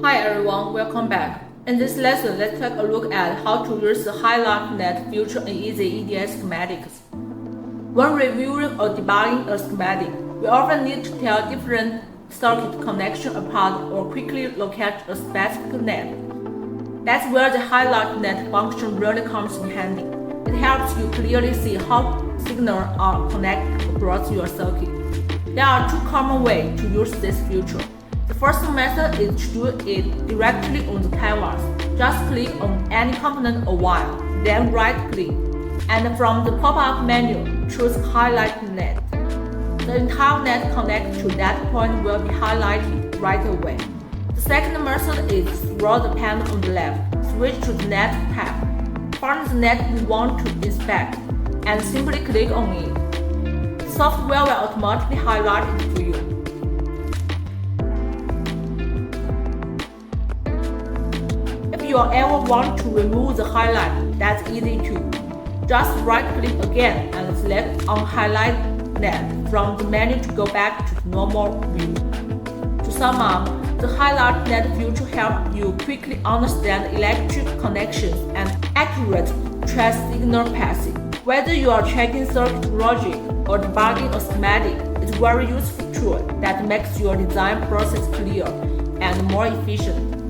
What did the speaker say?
Hi everyone, welcome back. In this lesson, let's take a look at how to use the highlight net feature in EasyEDA schematics. When reviewing or debugging a schematic, we often need to tell different circuit connections apart or quickly locate a specific net. That's where the highlight net function really comes in handy. It helps you clearly see how signals are connected across your circuit. There are two common ways to use this feature. The first method is to do it directly on the canvas. Just click on any component a while, then right-click, and from the pop-up menu, choose Highlight Net. The entire net connected to that point will be highlighted right away. The second method is to scroll the panel on the left, switch to the Net tab, find the net you want to inspect, and simply click on it. The software will automatically highlight it for you. If you ever want to remove the highlight, that's easy too. Just right-click again and select Unhighlight Net from the menu to go back to the normal view. To sum up, the Highlight Net feature helps you quickly understand electric connections and accurately trace signal passing. Whether you are checking circuit logic or debugging a schematic, it's a very useful tool that makes your design process clear and more efficient.